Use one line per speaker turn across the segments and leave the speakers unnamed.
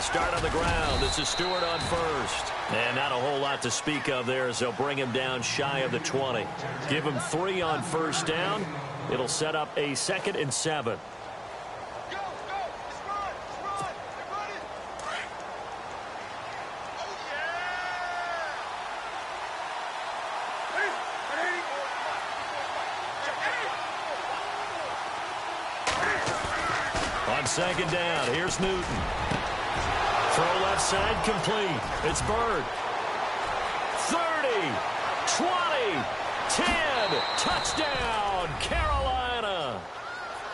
They start on the ground. This is Stewart on first. And not a whole lot to speak of there as they'll bring him down shy of the 20. Give him 3 on first down. It'll set up a 2nd and 7. On 2nd down, here's Newton. Throw left side complete. It's Bird. 30, 20, 10, touchdown, Carolina.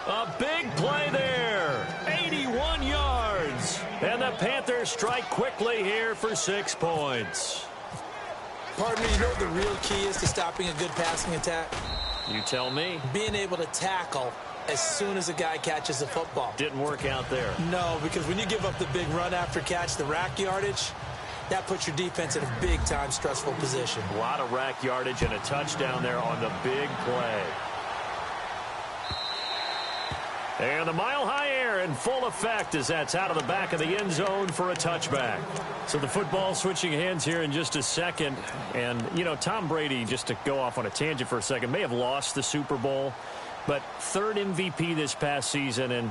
A big play there, 81 yards. And the Panthers strike quickly here for 6 points.
Partner, you know what the real key is to stopping a good passing attack?
You tell me.
Being able to tackle as soon as a guy catches the football.
Didn't work out there.
No, because when you give up the big run after catch, the rack yardage, that puts your defense in a big-time stressful position.
A lot of rack yardage and a touchdown there on the big play. And the mile-high air in full effect as that's out of the back of the end zone for a touchback. So the football switching hands here in just a second. And, you know, Tom Brady, just to go off on a tangent for a second, may have lost the Super Bowl. But 3rd MVP this past season, and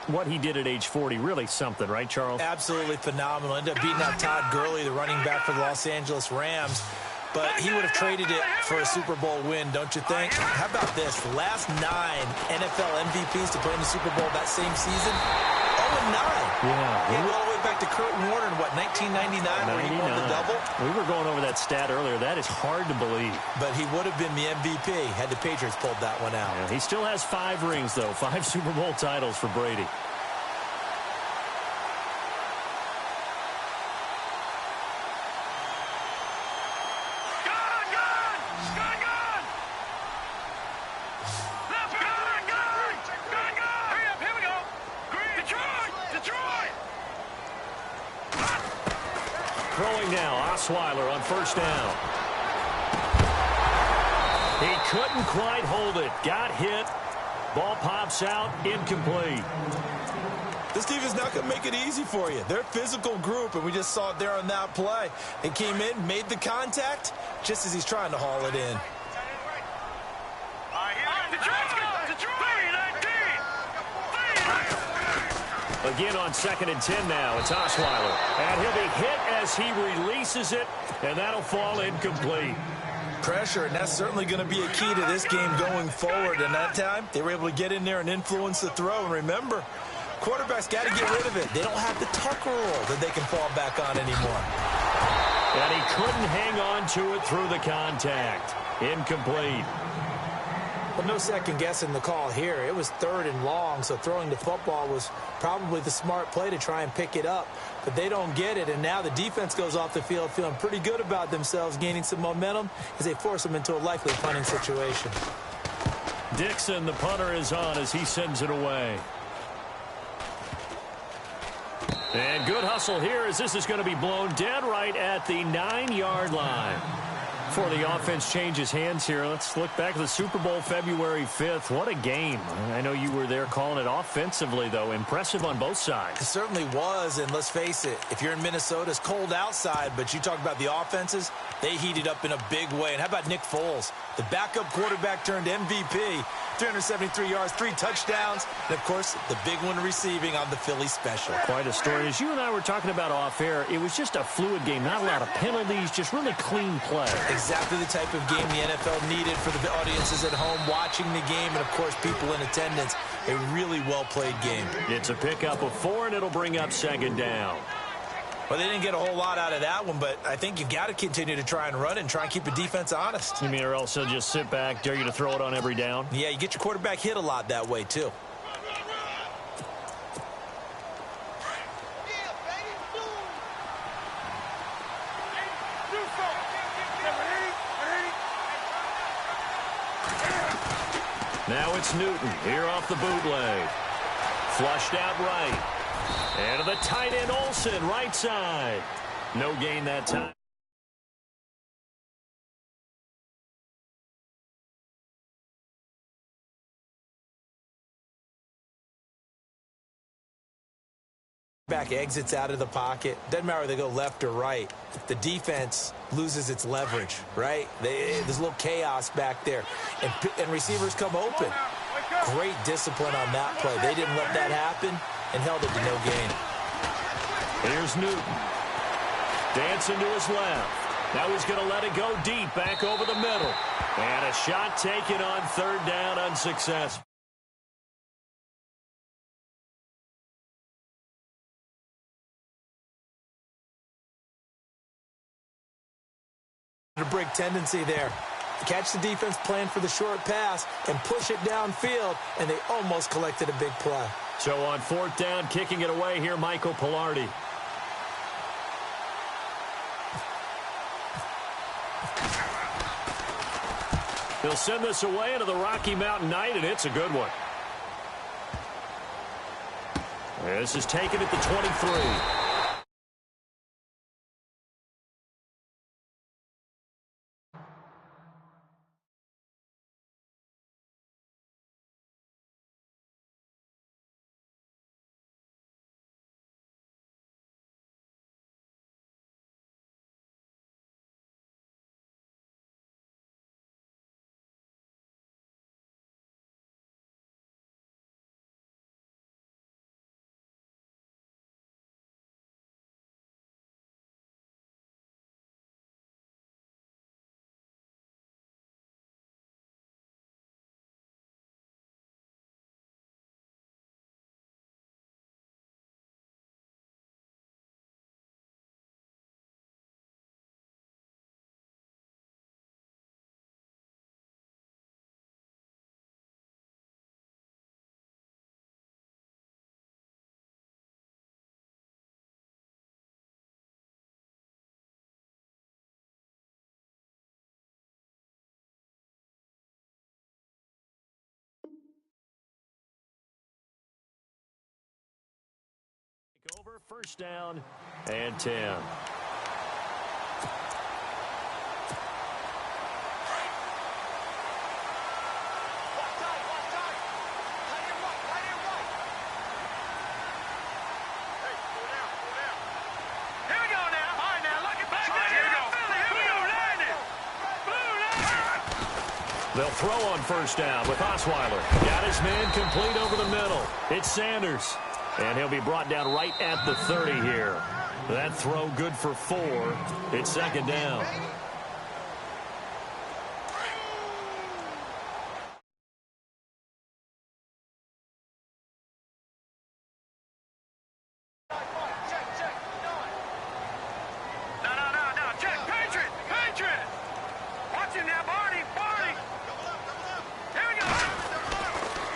what he did at age 40, really something, right, Charles?
Absolutely phenomenal. Ended up beating out Todd Gurley, the running back for the Los Angeles Rams. But he would have traded it for a Super Bowl win, don't you think? How about this? The last 9 NFL MVPs to play in the Super Bowl that same season, 0-9.
Yeah.
He went all the way back to Kurt Warner in, what, 1999 where he won the double?
We were going over that stat earlier. That is hard to believe.
But he would have been the MVP had the Patriots pulled that one out.
Yeah, he still has 5 rings, though. 5 Super Bowl titles for Brady. Throwing now, Osweiler on first down. He couldn't quite hold it. Got hit. Ball pops out, incomplete.
This defense is not going to make it easy for you. They're a physical group, and we just saw it there on that play. They came in, made the contact, just as he's trying to haul it in.
Again on 2nd and 10 now. It's Osweiler. And he'll be hit as he releases it, and that'll fall incomplete.
Pressure, and that's certainly going to be a key to this game going forward. And that time, they were able to get in there and influence the throw. And remember, quarterbacks got to get rid of it. They don't have the Tucker roll that they can fall back on anymore.
And he couldn't hang on to it through the contact. Incomplete.
But no second guessing the call here. It was 3rd and long, so throwing the football was probably the smart play to try and pick it up. But they don't get it, and now the defense goes off the field feeling pretty good about themselves, gaining some momentum as they force them into a likely punting situation.
Dixon, the punter, is on as he sends it away. And good hustle here as this is going to be blown dead right at the 9-yard line. Before the offense changes hands here, let's look back at the Super Bowl February 5th. What a game. I know you were there calling it offensively, though. Impressive on both sides.
It certainly was, and let's face it, if you're in Minnesota, it's cold outside, but you talk about the offenses, they heated up in a big way. And how about Nick Foles? The backup quarterback turned MVP, 373 yards, 3 touchdowns, and, of course, the big one receiving on the Philly special.
Quite a story. As you and I were talking about off air, it was just a fluid game. Not a lot of penalties, just really clean play.
Exactly the type of game the NFL needed for the audiences at home watching the game and, of course, people in attendance. A really well-played game.
It's a pickup of 4, and it'll bring up 2nd down.
Well, they didn't get a whole lot out of that one, but I think you got to continue to try and run and try and keep the defense honest.
You mean or else they'll just sit back, dare you to throw it on every down?
Yeah, you get your quarterback hit a lot that way, too.
Now it's Newton here off the bootleg. Flushed out right. And to the tight end, Olsen, right side. No gain that time.
Back exits out of the pocket. Doesn't matter whether they go left or right. The defense loses its leverage, right? There's a little chaos back there. And receivers come open. Great discipline on that play. They didn't let that happen and held it to no gain.
Here's Newton. Dancing to his left. Now he's going to let it go deep back over the middle. And a shot taken on third down, unsuccessful.
A break tendency there. Catch the defense playing for the short pass and push it downfield, and they almost collected a big play.
So on fourth down, kicking it away here, Michael Pilardi. He'll send this away into the Rocky Mountain Night, and it's a good one. This is taken at the 23. Over, first down and 10. They'll throw on first down with Osweiler. Got his man complete over the middle. It's Sanders. And he'll be brought down right at the 30 here. That throw good for 4. It's second down.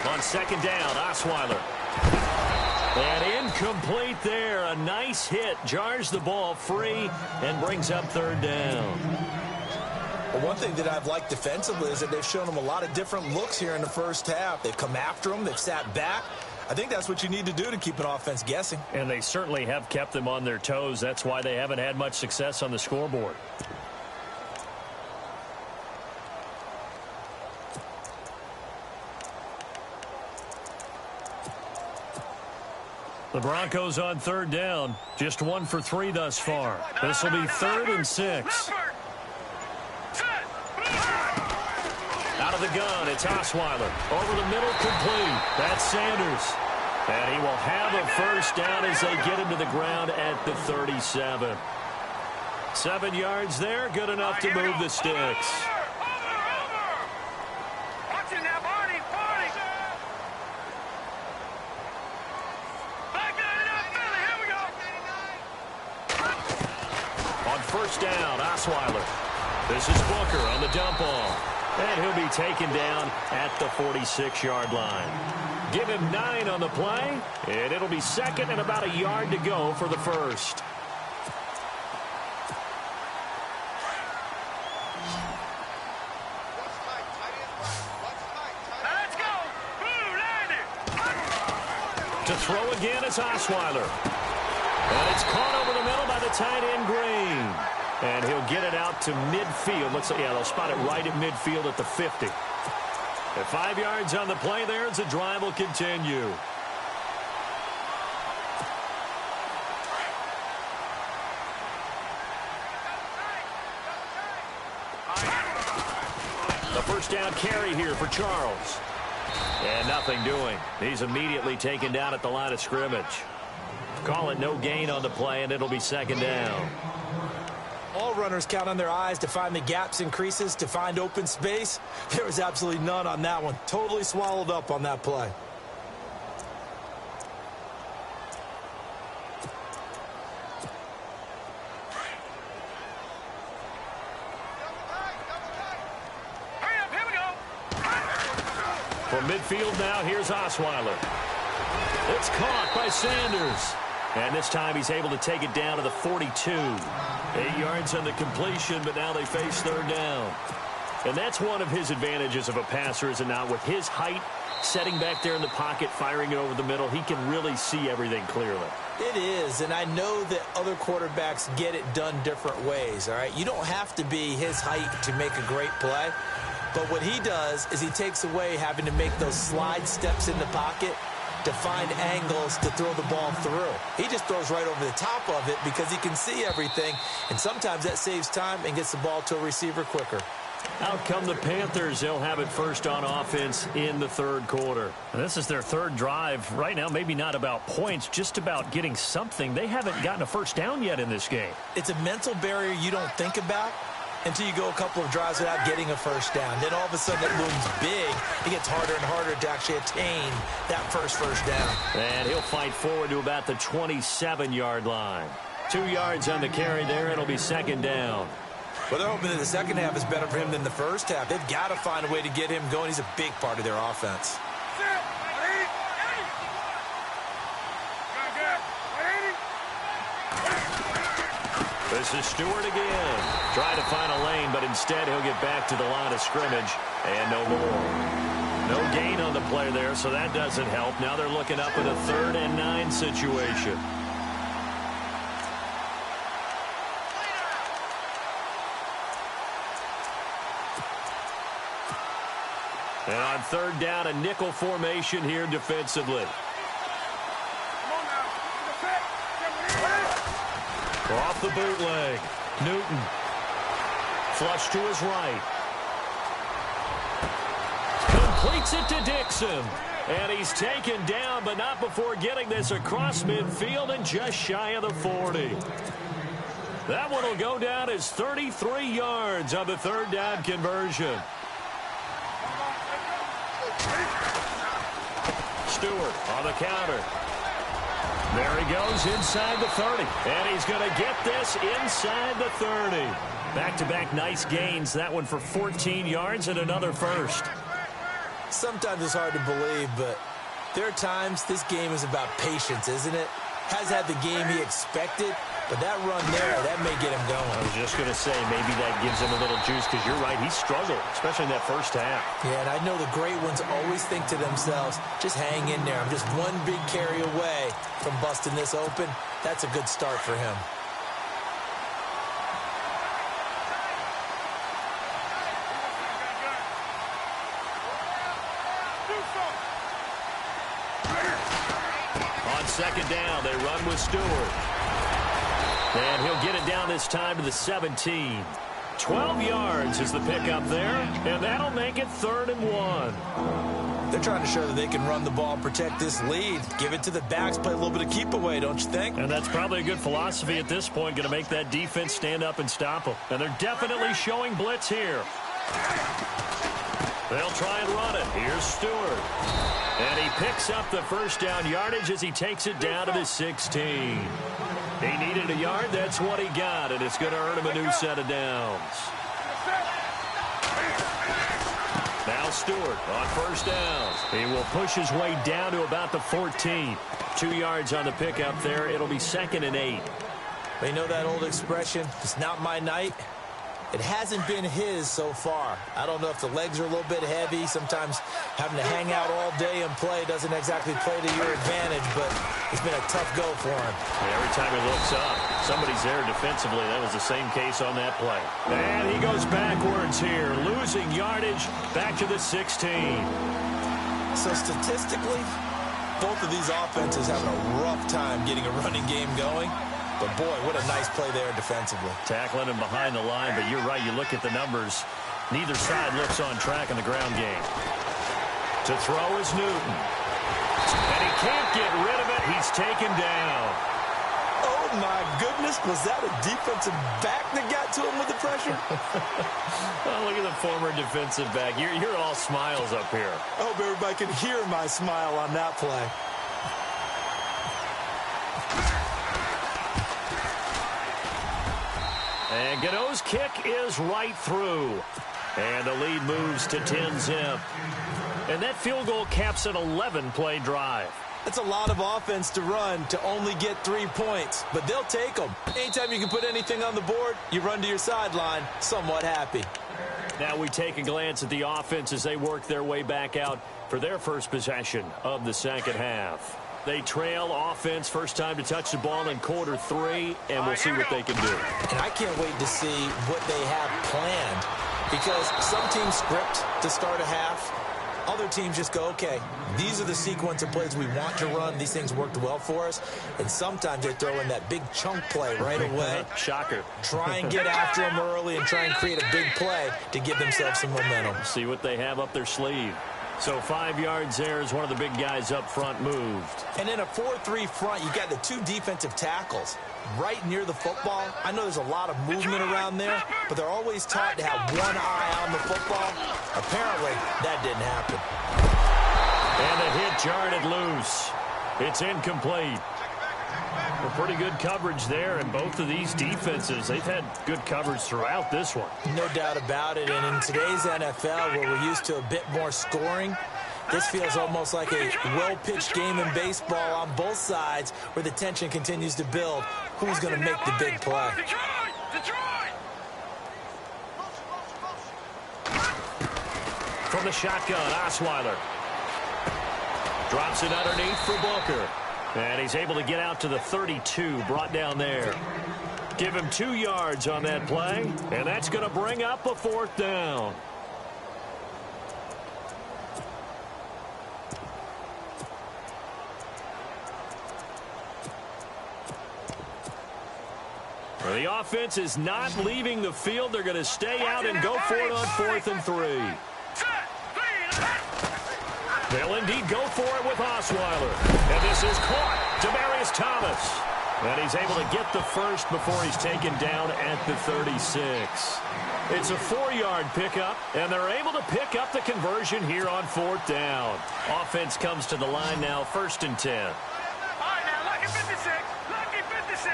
On second down, Osweiler. And incomplete there. A nice hit. Jars the ball free and brings up third down.
Well, one thing that I've liked defensively is that they've shown them a lot of different looks here in the first half. They've come after them. They've sat back. I think that's what you need to do to keep an offense guessing.
And they certainly have kept them on their toes. That's why they haven't had much success on the scoreboard. The Broncos on third down. Just 1 for 3 thus far. This will be 3rd and 6. Out of the gun, it's Osweiler. Over the middle, complete. That's Sanders. And he will have a first down as they get him to the ground at the 37. 7 yards there, good enough to move the sticks. First down, Osweiler. This is Booker on the dump off. And he'll be taken down at the 46-yard line. Give him 9 on the play, and it'll be second and about a yard to go for the first. Let's go. To throw again is Osweiler. And it's caught over the middle by the tight end, Green. And he'll get it out to midfield. Looks like, yeah, they'll spot it right at midfield at the 50. At 5 yards on the play there as the drive will continue. first down carry here for Charles. And nothing doing. He's immediately taken down at the line of scrimmage. Call it no gain on the play, and it'll be second down.
All runners count on their eyes to find the gaps and creases, to find open space. There was absolutely none on that one. Totally swallowed up on that play.
From midfield now, here's Osweiler. It's caught by Sanders. And this time he's able to take it down to the 42. 8 yards on the completion, but now they face third down. And that's one of his advantages of a passer, is it not? With his height, setting back there in the pocket, firing it over the middle, he can really see everything clearly.
It is, and I know that other quarterbacks get it done different ways, all right? You don't have to be his height to make a great play. But what he does is he takes away having to make those slide steps in the pocket to find angles to throw the ball through. He just throws right over the top of it because he can see everything, and sometimes that saves time and gets the ball to a receiver quicker.
Out come the Panthers. They'll have it first on offense in the third quarter. And this is their third drive. Right now, maybe not about points, just about getting something. They haven't gotten a first down yet in this game.
It's a mental barrier you don't think about until you go a couple of drives without getting a first down. Then all of a sudden it looms big. It gets harder and harder to actually attain that first down.
And he'll fight forward to about the 27-yard line. 2 yards on the carry there. It'll be second down.
Well, they're hoping that the second half is better for him than the first half. They've got to find a way to get him going. He's a big part of their offense.
This is Stewart again. Trying to find a lane, but instead he'll get back to the line of scrimmage and no more. No gain on the play there, so that doesn't help. Now they're looking up at a 3rd and 9 situation. And on third down, a nickel formation here defensively. Off the bootleg. Newton. Flush to his right. Completes it to Dixon. And he's taken down, but not before getting this across midfield and just shy of the 40. That one will go down as 33 yards on the third down conversion. Stewart on the counter. There he goes inside the 30. And he's going to get this inside the 30. Back-to-back nice gains. That one for 14 yards and another first.
Sometimes it's hard to believe, but there are times this game is about patience, isn't it? Has had the game he expected, but that run there, that may get him going.
I was just going to say, maybe that gives him a little juice, because you're right, he struggled, especially in that first half.
Yeah, and I know the great ones always think to themselves, just hang in there. I'm just one big carry away from busting this open. That's a good start for him.
On second down, they run with Stewart. And he'll get it down this time to the 17. 12 yards is the pickup there, and that'll make it 3rd and 1.
They're trying to show that they can run the ball, protect this lead. Give it to the backs, play a little bit of keep away, don't you think?
And that's probably a good philosophy at this point, going to make that defense stand up and stop them. And they're definitely showing blitz here. They'll try and run it. Here's Stewart. And he picks up the first down yardage as he takes it down to the 16. He needed a yard. That's what he got, and it's going to earn him a new set of downs. Now Stewart on first down. He will push his way down to about the 14. 2 yards on the pickup there. It'll be 2nd and 8.
They know that old expression, it's not my night. It hasn't been his so far. I don't know if the legs are a little bit heavy. Sometimes having to hang out all day and play doesn't exactly play to your advantage, but it's been a tough go for him.
Yeah, every time he looks up, somebody's there defensively. That was the same case on that play. And he goes backwards here, losing yardage back to the 16.
So statistically, both of these offenses having a rough time getting a running game going. But, boy, what a nice play there defensively.
Tackling him behind the line, but you're right. You look at the numbers. Neither side looks on track in the ground game. To throw is Newton. And he can't get rid of it. He's taken down.
Oh, my goodness. Was that a defensive back that got to him with the pressure?
Oh, look at the former defensive back. You're all smiles up here.
I hope everybody can hear my smile on that play.
And Gano's kick is right through. And the lead moves to 10-zip. And that field goal caps an 11-play drive.
That's a lot of offense to run to only get 3 points, but they'll take them. Anytime you can put anything on the board, you run to your sideline somewhat happy.
Now we take a glance at the offense as they work their way back out for their first possession of the second half. They trail offense, first time to touch the ball in quarter 3, and we'll see what they can do.
And I can't wait to see what they have planned, because some teams script to start a half. Other teams just go, okay, these are the sequence of plays we want to run. These things worked well for us. And sometimes they throw in that big chunk play right away.
Shocker.
Try and get after them early and try and create a big play to give themselves some momentum.
See what they have up their sleeve. So 5 yards there as one of the big guys up front moved.
And in a 4-3 front, you got the 2 defensive tackles right near the football. I know there's a lot of movement around there, but they're always taught to have one eye on the football. Apparently, that didn't happen.
And the hit jarred it loose. It's incomplete. Well, pretty good coverage there, and both of these defenses, they've had good coverage throughout this one.
No doubt about it, and in today's NFL, where we're used to a bit more scoring, this feels almost like a well-pitched game in baseball on both sides where the tension continues to build. Who's going to make the big play?
From the shotgun, Osweiler. Drops it underneath for Booker. And he's able to get out to the 32, brought down there. Give him 2 yards on that play, and that's going to bring up a 4th down. Well, the offense is not leaving the field. They're going to stay out and go for it on 4th and 3. They'll indeed go for it with Osweiler. And this is caught. Demaryius Thomas. And he's able to get the first before he's taken down at the 36. It's a 4-yard pickup, and they're able to pick up the conversion here on 4th down. Offense comes to the line now, 1st and 10.
All right, now, lucky 56. Lucky 56.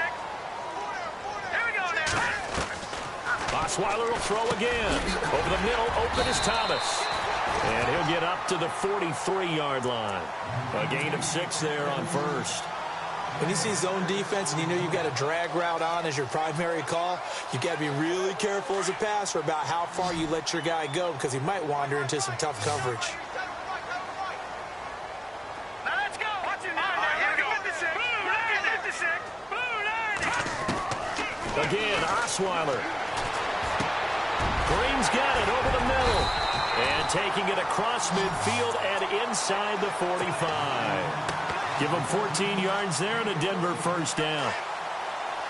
Here we go now.
Osweiler will throw again. Over the middle, open is Thomas. And he'll get up to the 43-yard line. A gain of 6 there on 1st.
When you see zone defense and you know you've got a drag route on as your primary call, you've got to be really careful as a passer about how far you let your guy go, because he might wander into some tough coverage.
Now let's go. Watch it now. Lucky 56. Blue line.
Again, Osweiler. Green's got it over the middle. And taking it across midfield and inside the 45. Give them 14 yards there and a Denver 1st down.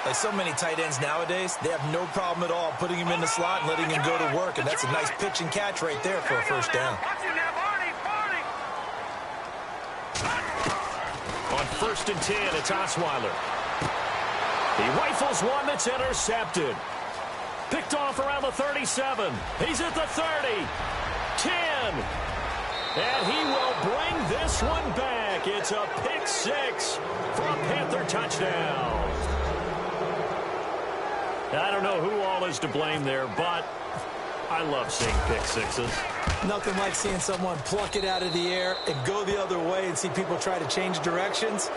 Like so many tight ends nowadays, they have no problem at all putting him in the slot and letting him go to work. And that's a nice pitch and catch right there for a 1st down.
On 1st and 10, it's Osweiler. He rifles one that's intercepted. Picked off around the 37. He's at the 30. 10. And he will bring this one back. It's a pick 6 for a Panther touchdown. I don't know who all is to blame there, but I love seeing pick 6s.
Nothing like seeing someone pluck it out of the air and go the other way and see people try to change directions.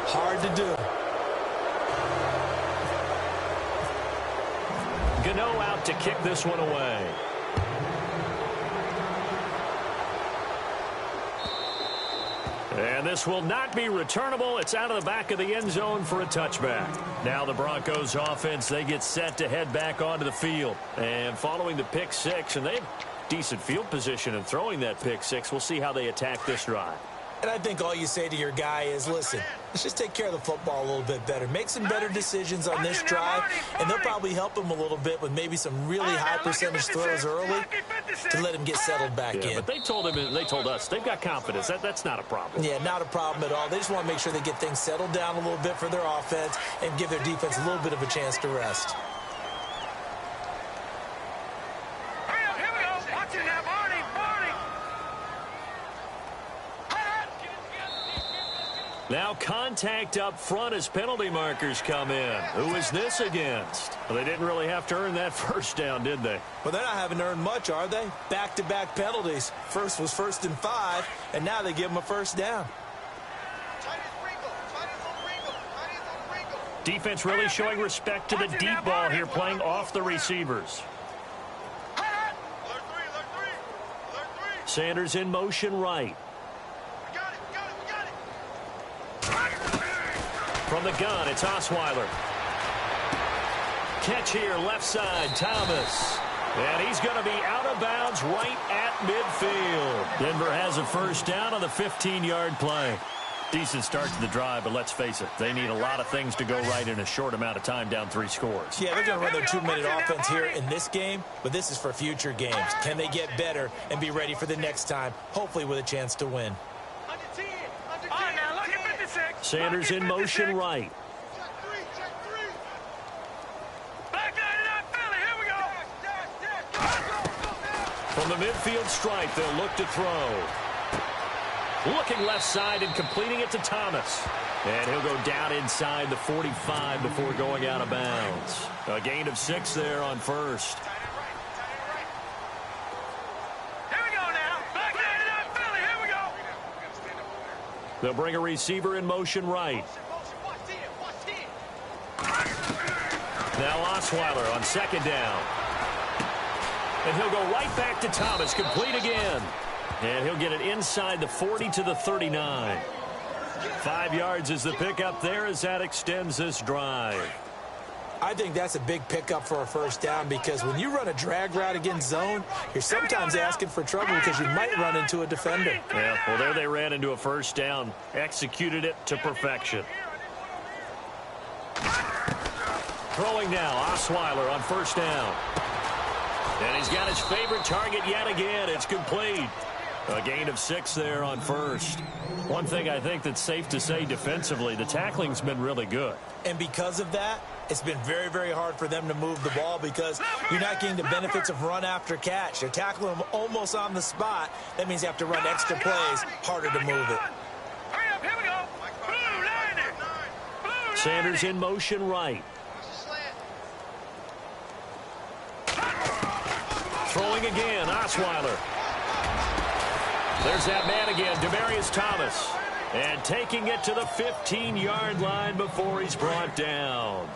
Hard to do.
Gano out to kick this one away. And this will not be returnable. It's out of the back of the end zone for a touchback. Now the Broncos offense, they get set to head back onto the field. And following the pick 6, and they have decent field position in throwing that pick 6. We'll see how they attack this drive.
And I think all you say to your guy is, listen, let's just take care of the football a little bit better. Make some better decisions on this drive, and they'll probably help him a little bit with maybe some really high percentage throws early to let him get settled back in.
But they told us, they've got confidence. That's not a problem.
Yeah, not a problem at all. They just want to make sure they get things settled down a little bit for their offense and give their defense a little bit of a chance to rest.
Now contact up front as penalty markers come in. Who is this against? Well, they didn't really have to earn that first down, did they?
Well, they're not having to earn much, are they? Back-to-back penalties. First was 1st and 5, and now they give them a first down.
Defense really showing respect to the deep ball here, playing off the receivers. Sanders in motion right. From the gun, it's Osweiler. Catch here, left side, Thomas. And he's going to be out of bounds right at midfield. Denver has a first down on the 15-yard play. Decent start to the drive, but let's face it, they need a lot of things to go right in a short amount of time, down 3 scores.
Yeah, they're going to run their 2-minute offense here in this game, but this is for future games. Can they get better and be ready for the next time, hopefully with a chance to win?
Sanders in motion right. From the midfield stripe, they'll look to throw. Looking left side and completing it to Thomas. And he'll go down inside the 45 before going out of bounds. A gain of 6 there on first. They'll bring a receiver in motion right. Now Osweiler on 2nd down. And he'll go right back to Thomas, complete again. And he'll get it inside the 40 to the 39. 5 yards is the pickup there as that extends this drive.
I think that's a big pickup for a first down because when you run a drag route against zone, you're sometimes asking for trouble because you might run into a defender.
Yeah, well, there they ran into a first down, executed it to perfection. Throwing now, Osweiler on 1st down. And he's got his favorite target yet again. It's complete. A gain of 6 there on first. One thing I think that's safe to say defensively, the tackling's been really good.
And because of that, it's been very, very hard for them to move the ball because you're not getting the benefits of run after catch. They're tackling them almost on the spot. That means you have to run extra plays, harder to move it.
Sanders in motion right. Throwing again, Osweiler. There's that man again, Demaryius Thomas. And taking it to the 15-yard line before he's brought down.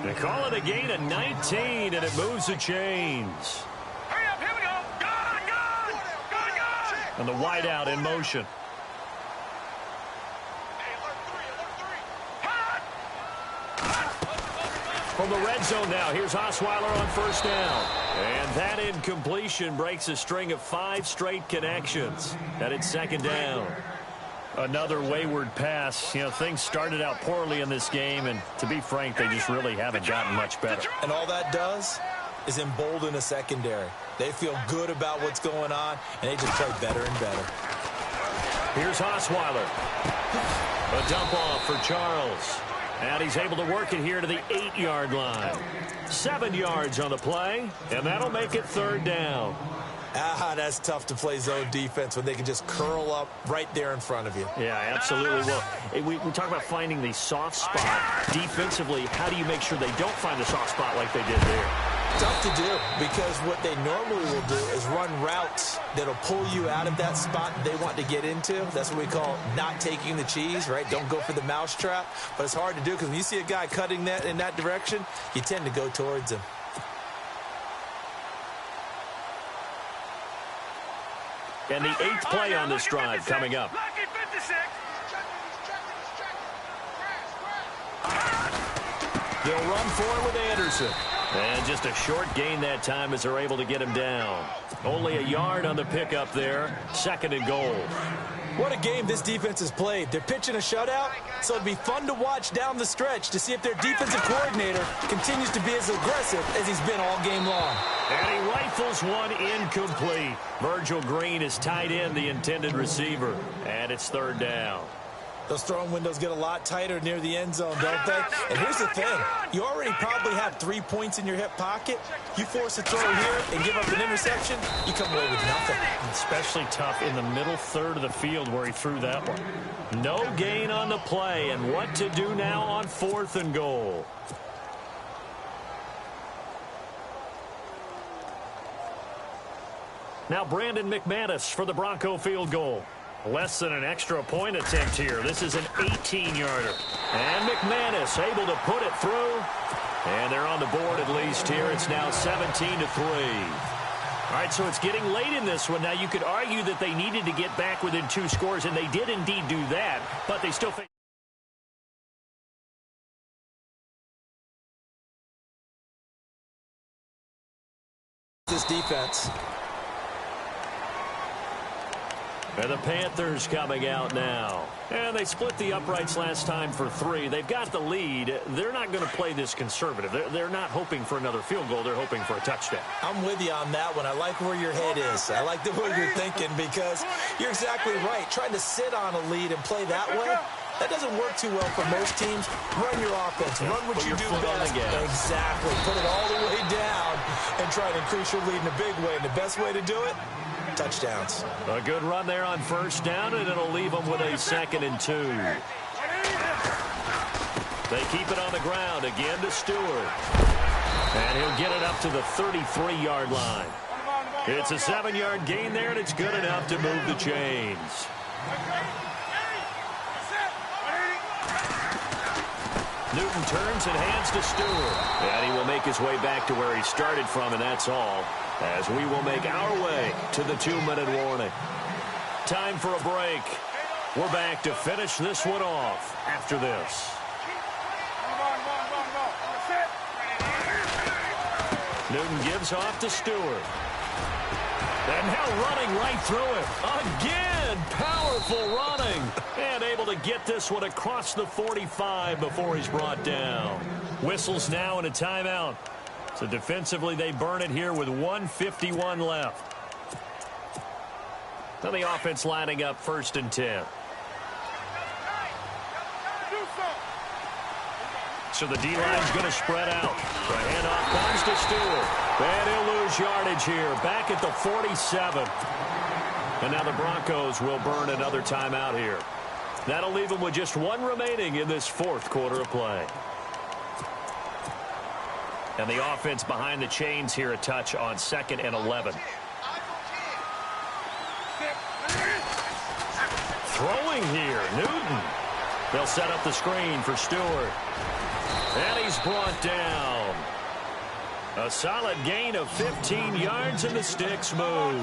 They call it a gain of 19, and it moves the chains.
Hurry up, here we go. Go.
And the wideout in motion. From the red zone now, here's Osweiler on 1st down. And that incompletion breaks a string of 5 straight connections. And it's 2nd down. Another wayward pass. You know, things started out poorly in this game, and to be frank, they just really haven't gotten much better.
And all that does is embolden a secondary. They feel good about what's going on, and they just play better and better.
Here's Osweiler. A dump off for Charles. And he's able to work it here to the 8-yard line. 7 yards on the play, and that'll make it 3rd down.
That's tough to play zone defense when they can just curl up right there in front of you.
Yeah, absolutely. Well, we talk about finding the soft spot. Defensively, how do you make sure they don't find the soft spot like they did there?
Tough to do because what they normally will do is run routes that'll pull you out of that spot they want to get into. That's what we call not taking the cheese, right? Don't go for the mousetrap. But it's hard to do because when you see a guy cutting that in that direction, you tend to go towards him.
And the 8th play on this drive coming up. They'll run for it with Anderson. And just a short gain that time as they're able to get him down. Only a yard on the pickup there. 2nd and goal.
What a game this defense has played. They're pitching a shutout, so it'll be fun to watch down the stretch to see if their defensive coordinator continues to be as aggressive as he's been all game long.
And he rifles one incomplete. Virgil Green is tied in the intended receiver, and it's third down.
Those throwing windows get a lot tighter near the end zone, don't they? And here's the thing. You already probably have 3 points in your hip pocket. You force a throw here and give up an interception, you come away with nothing.
Especially tough in the middle third of the field where he threw that one. No gain on the play, and what to do now on 4th and goal. Now Brandon McManus for the Bronco field goal. Less than an extra point attempt here. This is an 18-yarder. And McManus able to put it through. And they're on the board at least here. It's now 17-3. All right, so it's getting late in this one. Now, you could argue that they needed to get back within 2 scores, and they did indeed do that, but they still face
this defense.
And the Panthers coming out now. And they split the uprights last time for 3. They've got the lead. They're not going to play this conservative. They're not hoping for another field goal. They're hoping for a touchdown.
I'm with you on that one. I like where your head is. I like the way you're thinking because you're exactly right. Trying to sit on a lead and play that way, that doesn't work too well for most teams. Run your offense. Run what you do best. Exactly. Put it all the way down and try to increase your lead in a big way. And the best way to do it, touchdowns.
A good run there on 1st down, and it'll leave them with a 2nd and 2. They keep it on the ground again to Stewart. And he'll get it up to the 33-yard line. It's a 7-yard gain there, and it's good enough to move the chains. Newton turns and hands to Stewart. And he will make his way back to where he started from, and that's all. As we will make our way to the 2-minute warning. Time for a break. We're back to finish this one off after this. Newton gives off to Stewart. And now running right through it. Again, powerful running. And able to get this one across the 45 before he's brought down. Whistles now and a timeout. So defensively, they burn it here with 1:51 left. Now the offense lining up 1st and 10. So the D-line's going to spread out. The handoff comes to Stewart. And he'll lose yardage here. Back at the 47. And now the Broncos will burn another timeout here. That'll leave them with just 1 remaining in this 4th quarter of play. And the offense behind the chains here, a touch on 2nd and 11. Throwing here, Newton. They'll set up the screen for Stewart. And he's brought down. A solid gain of 15 yards, and the sticks move.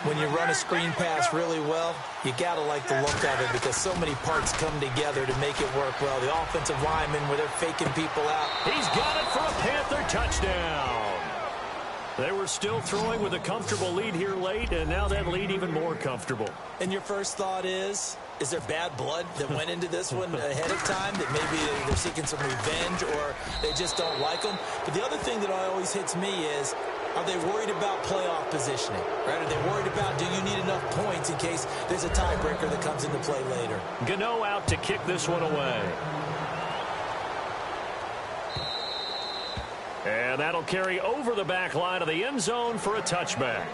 When you run a screen pass really well, you got to like the look of it because so many parts come together to make it work well. The offensive linemen, where they're faking people out.
He's got it for a Panther touchdown. They were still throwing with a comfortable lead here late, and now that lead even more comfortable.
And your first thought is there bad blood that went into this one ahead of time, that maybe they're seeking some revenge or they just don't like them? But the other thing that always hits me is, are they worried about playoff positioning? Right? Are they worried about, do you need enough points in case there's a tiebreaker that comes into play later?
Gano out to kick this one away. And that'll carry over the back line of the end zone for a touchback.